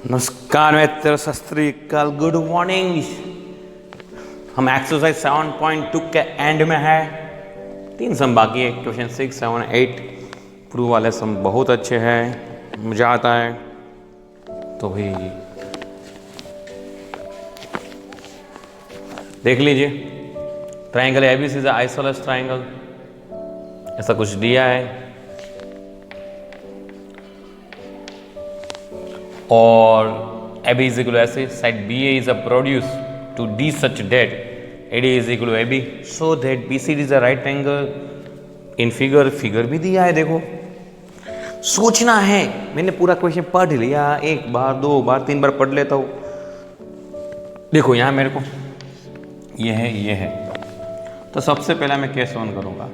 नमस्कार मित्र, सत श्री अकाल, गुड मॉर्निंग। हम एक्सरसाइज 7.2 के एंड में है। 3 सम बाकी है, क्वेश्चन 6, 7, 8। प्रूव वाले सम बहुत अच्छे हैं, मजा आता है। तो भाई देख लीजिए, triangle ABC is isosceles triangle, ऐसा कुछ दिया है। और AB is equal to AC, side BA is a produce to D such that AD is equal to AB, so that BCD is a right angle in figure भी दिया है। देखो, सोचना है। मैंने पूरा क्वेश्चन पढ़ लिया, 1 बार 2 बार 3 बार पढ़ लेता हूँ। देखो यहाँ मेरे को ये है। तो सबसे पहला मैं केस 1 करूँगा।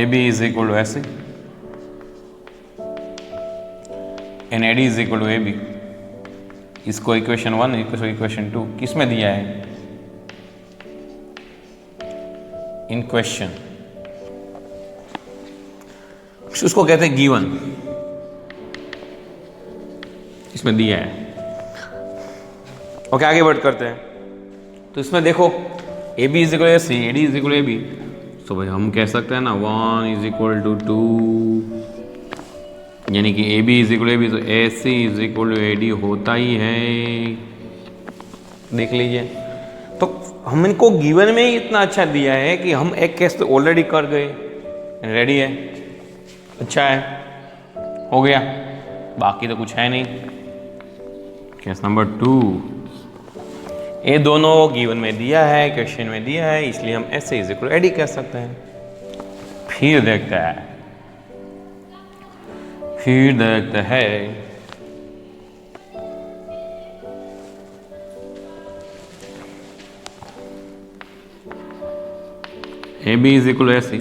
AB is equal to AC and AD is equal to AB। इसको इक्वेशन 1, इसको इक्वेशन 2 किस में दिया है? In question. उसको कहते हैं गिवन, इसमें दिया है। ओके, आगे बढ़ करते हैं। तो इसमें देखो, AB is equal to AC, AD is equal to AB। तो भाई हम कह सकते हैं ना 1 इज इक्वल टू 2, यानी कि AB is equal to AB, तो AC is equal to AD होता ही है। देख लीजिए, तो हम इनको गिवन में ही इतना अच्छा दिया है कि हम एक केस तो ऑलरेडी कर गए, रेडी है, अच्छा है, हो गया। बाकी तो कुछ है नहीं। केस नंबर 2, ये दोनों गिवन में दिया है, क्वेश्चन में दिया है, इसलिए हम AC is equal to AD कह सकते हैं। फिर देखते हैं AB is equal to AC।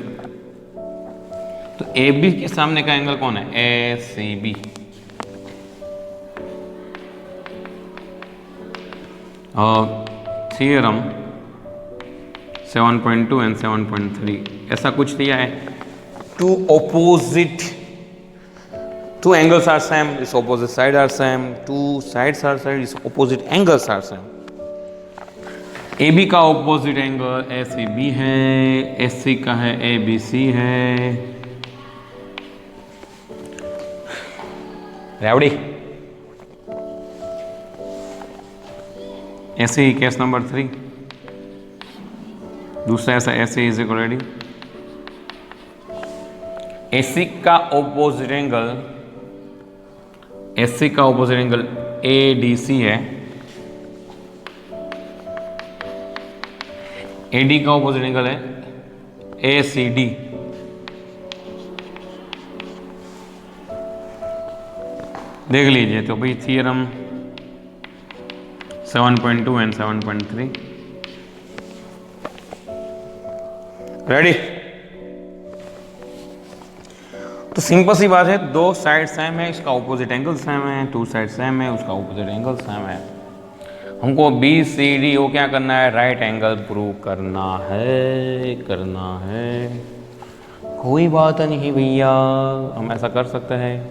तो AB के सामने का एंगल कौन है? ACB। और थियरम 7.2 एंड 7.3 ऐसा कुछ दिया है। Two angles are same, its opposite side are same. Two sides are same, its opposite angles are same. AB का opposite angle ACB है, AC का है ABC है। रेवड़ी AC केस नंबर 3। दूसरा ऐसा AC is equal to AD। AC का opposite angle, AC का ऑपोजिट एंगल ADC है, AD का ऑपोजिट एंगल है ACD। देख लीजिए, तो भाई थियरम 7.2 एंड 7.3 रेडी। तो सिंपल सी बात है, 2 साइड सेम है, इसका ऑपोजिट एंगल सेम है। 2 साइड सेम है, उसका ऑपोजिट एंगल सेम है। हमको BCD को क्या करना है? राइट एंगल प्रूव करना है। कोई बात नहीं भैया, हम ऐसा कर सकते हैं।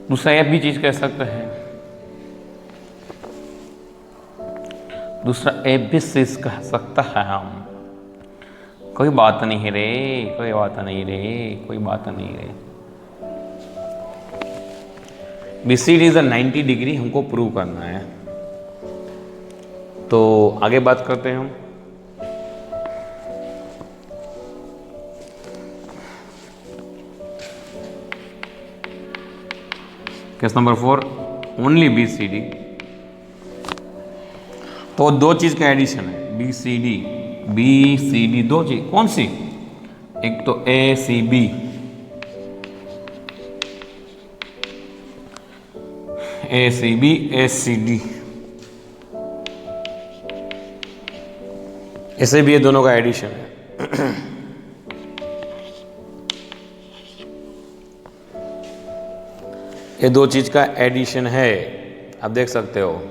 दूसरा एक भी चीज कह सकते हैं, दूसरा एक भी चीज कह सकता है हम। कोई बात नहीं रे, कोई बात नहीं रे। BCD इज 90 डिग्री हमको प्रूव करना है। तो आगे बात करते हैं हम। Case number 4, only BCD। तो 2 चीज का एडिशन है, BCD 2 चीज। कौन सी? एक तो ACB, ACD। ऐसे भी ये दोनों का एडिशन है। ये 2 चीज का एडिशन है, आप देख सकते हो।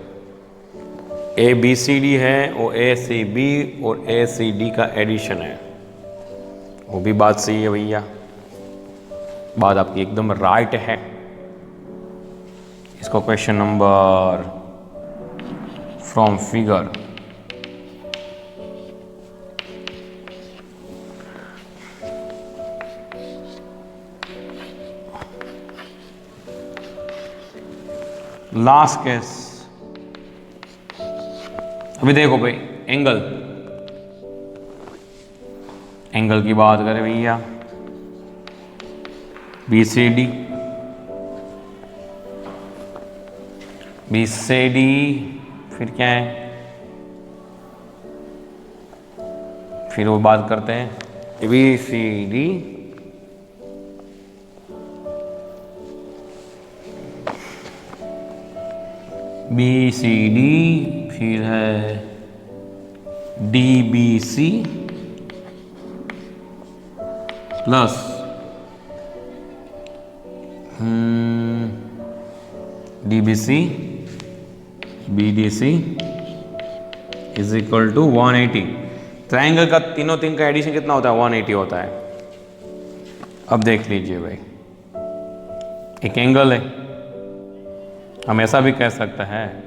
ABCD है, वो ACB और ACD का एडिशन है। वो भी बात सही है भैया। बात आपकी एकदम राइट है। इसको question number from figure last case. अभी देखो भाई, एंगल की बात करें भैया, BCD, फिर क्या है, फिर वो बात करते हैं BCD, फिर है DBC plus DBC BDC is equal to 180। Triangle का तीनों का एडिशन कितना होता है? 180 होता है। अब देख लीजिए भाई, एक एंगल है, हम ऐसा भी कह सकते हैं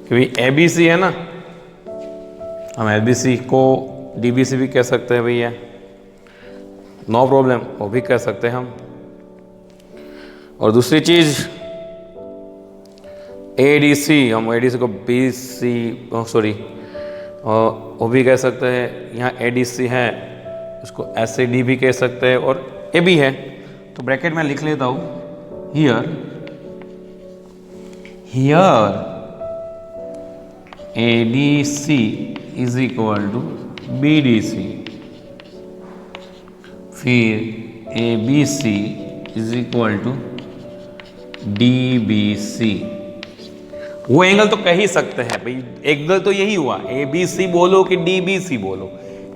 कि भाई ABC है ना, हम ABC को DBC भी कह सकते हैं भैया, नो प्रॉब्लम, वो भी कह सकते हैं हम। और दूसरी चीज ADC, हम ADC को BC वो भी कह सकते हैं। यहाँ ADC है, उसको SAD भी कह सकते हैं, और AB है। तो ब्रैकेट में लिख लेता हूँ, here ADC is equal to BDC, फिर ABC is equal to DBC। वो एंगल तो कह ही सकते हैं भाई, एंगल तो यही हुआ, ABC बोलो कि DBC बोलो,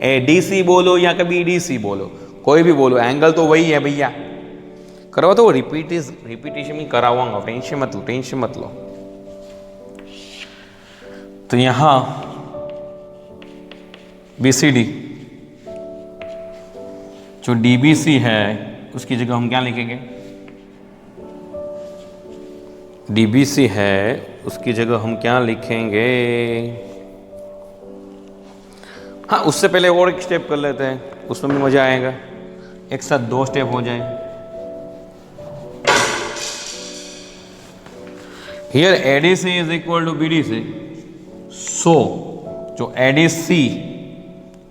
ADC बोलो या कभी BDC बोलो, कोई भी बोलो, एंगल तो वही है भैया। करवा तो रिपीटेशन में कराऊंगा, टेंशन मत लो। तो यहां BCD जो DBC है उसकी जगह हम क्या लिखेंगे? DBC है उसकी जगह हम क्या लिखेंगे? हाँ, उससे पहले और एक स्टेप कर लेते हैं, उसमें भी मजा आएगा, एक साथ 2 स्टेप हो जाए। Here ADC is equal to BDC, so जो ADC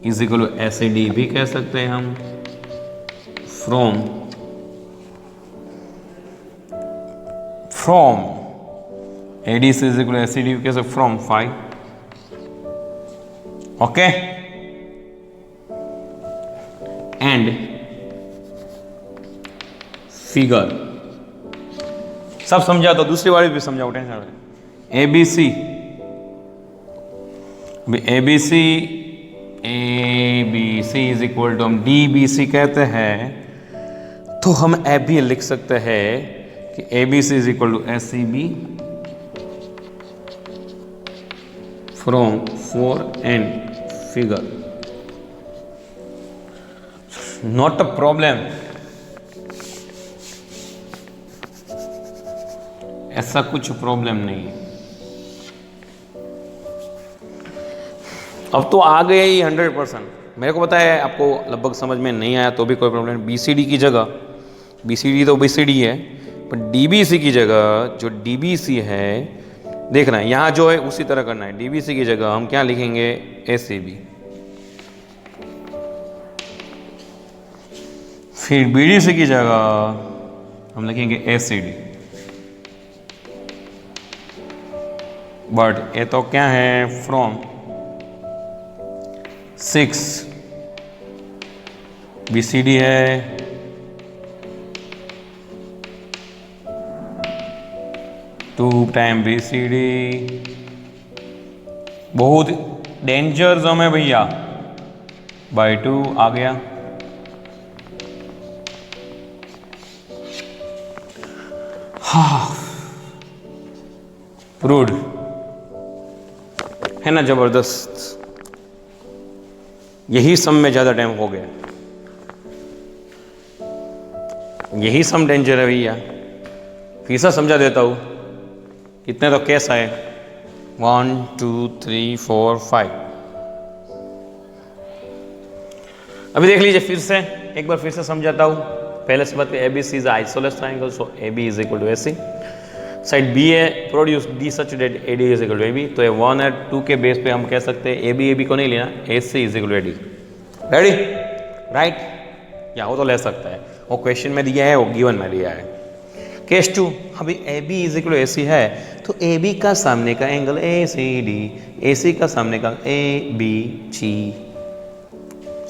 is equal to SAD भी कह सकते हैं हम, from ADC is equal to SAD भी कह सकते from 5, okay, and figure सब समझा तो दूसरी बार भी समझाओ, tension ABC, ABC is equal to हम DBC कहते हैं, तो हम AB लिख सकते हैं कि ABC is equal to SCB from 4 and figure, not a problem, ऐसा कुछ प्रॉब्लम नहीं है। अब तो आ गया ही 100%। मेरे को पता है आपको लगभग समझ में नहीं आया, तो भी कोई प्रॉब्लम नहीं। BCD की जगह, BCD तो BCD है, पर DBC की जगह जो DBC है, देखना है यहाँ जो है उसी तरह करना है। DBC की जगह हम क्या लिखेंगे? SAB, फिर BDC की जगह हम लिखेंगे SAD। बट ये तो क्या है? फ्रॉम 6 BCD है, 2 टाइम BCD, बहुत डेंजर जोन है भैया, बाई 2 आ गया। हाँ, प्रूड है ना, जबरदस्त। यही सब में ज्यादा टाइम हो गया। यही सम डेंजर है भैया। फिर से समझा देता हूँ। कितने तो केस आए, 1 2 3 4 5। अभी देख लीजिए फिर से, एक बार फिर से समझाता हूँ। पहले से बात, A B C is isosceles triangle, so A B is equal to A C. Side B A produce D such that A D is equal to A B. तो ये 1 और 2 के बेस पे हम कह सकते हैं ए बी को नहीं लेना, A C is equal to A D. Ready, right, या वो तो ले सकता है, वो क्वेश्चन में दिया है, वो गिवन में दिया है। केस 2, अभी A B is equal to A C है, तो ए बी का सामने का angle A C D, A सी का सामने का ए बी सी।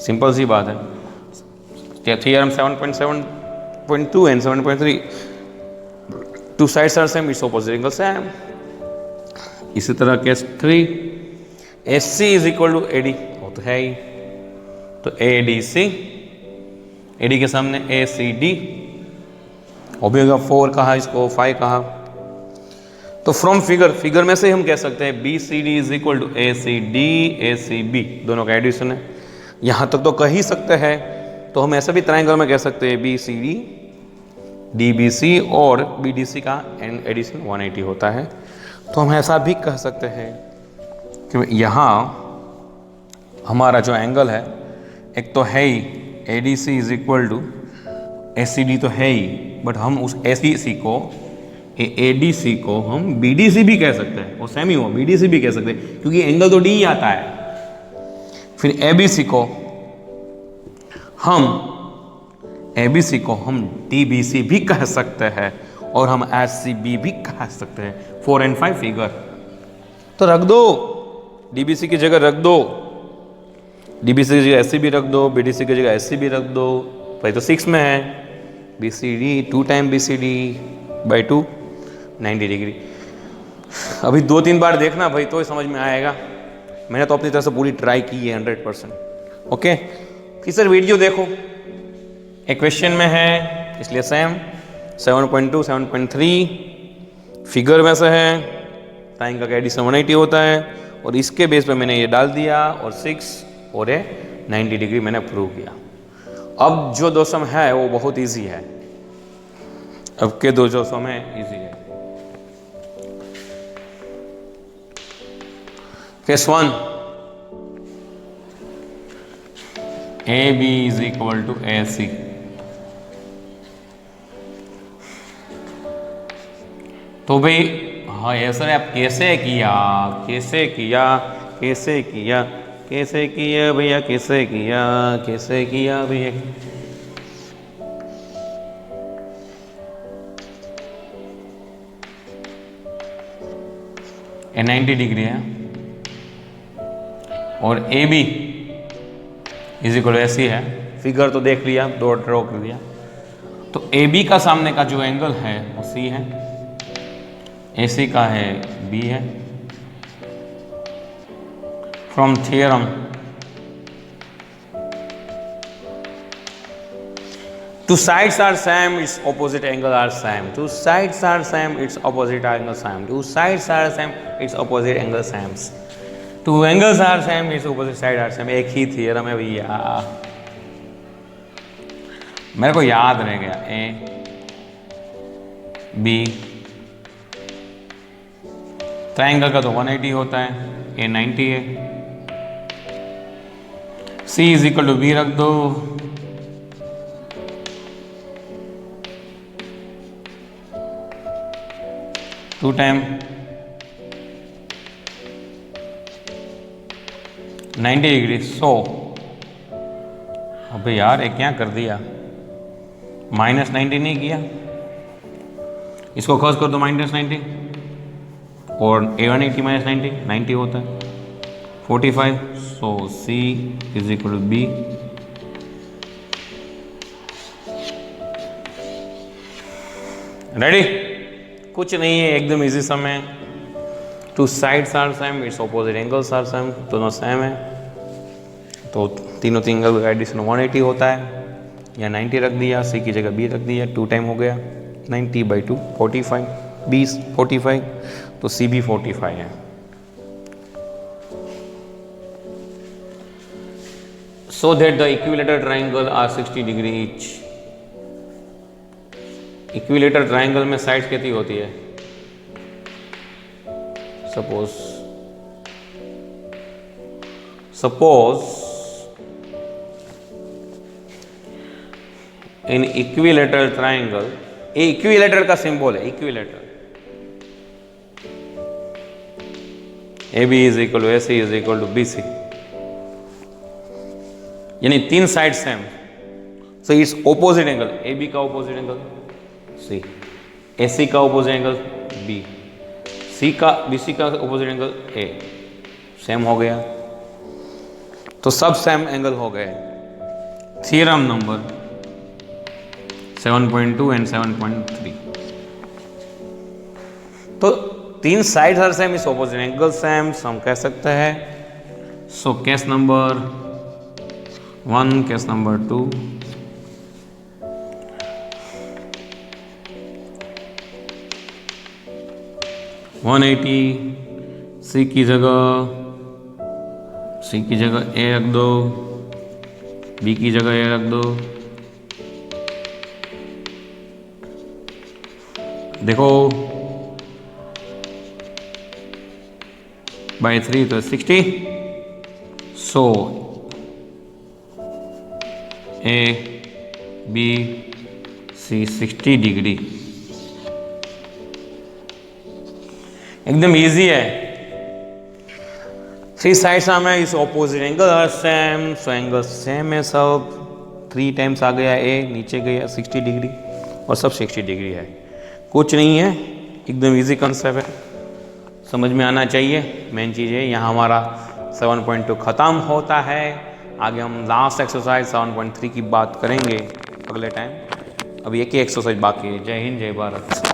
सिंपल सी बात है। Theorem 7.7.2 and 7.3, two sides are same, it's opposite angle same. इसी तरह case 3, S C is equal to A D, वो तो है ही, तो ए डी सी, ए डी के सामने ए सी डी, ओमेगा 4 कहा, इसको 5 कहा। तो फ्रॉम फिगर में से हम कह सकते हैं B C D is equal to A C D A C B, दोनों का एडिशन है। यहां तक तो कह ही सकते हैं। तो हम ऐसा भी ट्रायंगल में कह सकते हैं B C D D B C और बी डी सी का एडिशन 180 होता है। तो हम ऐसा भी कह सकते हैं कि यहाँ हमारा जो एंगल है, एक तो है ही A D C is equal to A C D, तो है ही, बट हम उस ए सी सी को, ए डी सी को हम बी डी सी भी कह सकते हैं, वो सेम ही हो, बी डी सी भी कह सकते हैं, क्योंकि एंगल तो डी ही आता है। फिर ए बी सी को हम डी बी सी भी कह सकते हैं, और हम एस सी बी भी कह सकते हैं। 4 और 5 फिगर तो रख दो, डी बी सी की जगह रख दो, डी बी सी की जगह एस सी भी रख दो, बी डी सी की जगह एस सी भी रख दो। भाई तो 6 में है, B C D 2 time B C D by 2, 90 degree. अभी 2-3 बार देखना भाई, तो ही समझ में आएगा। मैंने तो अपनी तरफ से पूरी ट्राई की है 100%। ओके, फिर सर वीडियो देखो, एक क्वेश्चन में है इसलिए सेम। 7.2 7.3 फिगर में से है, ट्रायंगल का एडिशन 180 होता है, और इसके बेस पे मैंने ये डाल दिया, और 6 और ये 90 डिग्री मैंने प्रूव किया। अब जो 2 सम है वो बहुत इजी है, अब के 2 सम है इजी है। Case 1, A B is equal to A C. तो भाई हाँ ये सर आप कैसे किया भैया, कैसे किया भैया। ए 90 डिग्री है, और ए बी इज इक्वल ऐसी है, फिगर तो देख लिया, दो ड्रॉ कर दिया। तो ए बी का सामने का जो एंगल है वो सी है, ए सी का है बी है। From theorem two sides are same, it's opposite angle are same, two sides are same, it's opposite angle same, two sides are same, it's opposite angle same, two angles are same, it's opposite side are same. एक ही theorem है भैया, मेरे को याद रह गया। A B triangle का तो 180 होता है, ए 90 है। सी इज इक्वल टू बी रख दो, टू टाइम 90 डिग्री। सो अबे यार ये क्या कर दिया, -90 नहीं किया, इसको क्रॉस कर दो -90, और A180 -90 90 होता है, 45। So C is equal to B। Ready, कुछ नहीं है, एकदम इजी सम है। Two sides are same, it's opposite angles are same, दोनों सेम है, तो तीनों एंगल का एडिशन 180 होता है। या 90 रख दिया, C की जगह B रख दिया, 2 टाइम हो गया, 90/2 45, 20 45, तो C भी 45 है। So that the equilateral triangle are 60 degree each. Equilateral triangle में साइड्स कितनी होती है? सपोज इन इक्विलेटरल ट्राइंगल, ये इक्विलेटरल का सिंबल है, equilateral AB is equal to AC is equal to BC, यानी तीन side same, so it's opposite angle, AB का ऑपोजिट एंगल C, AC का ऑपोजिट एंगल B, BC का opposite angle A, same हो गया, तो सब सेम एंगल हो गए। थ्योरम नंबर 7.2 एंड 7.3, तो तीन साइड हर सेम, इस ऑपोजिट एंगल सेम, हम कह सकते हैं। So case number 1, case number 2, C की जगह A रख दो, B की जगह A रख दो। देखो बाय 3 तो 60, so A B C 60 degree, एकदम इजी है। थ्री साइड्स हमें इस opposite angle are same, so angle same है सब, 3 टाइम्स आ गया A, नीचे गया 60 डिग्री और सब 60 डिग्री है, कुछ नहीं है, एकदम इजी कंसेप्ट है, समझ में आना चाहिए। मेन चीज़ है, यहाँ हमारा 7.2 ख़त्म होता है। आगे हम लास्ट एक्सरसाइज 7.3 की बात करेंगे अगले टाइम, अभी एक ही एक्सरसाइज बाकी है। जय हिंद, जय भारत।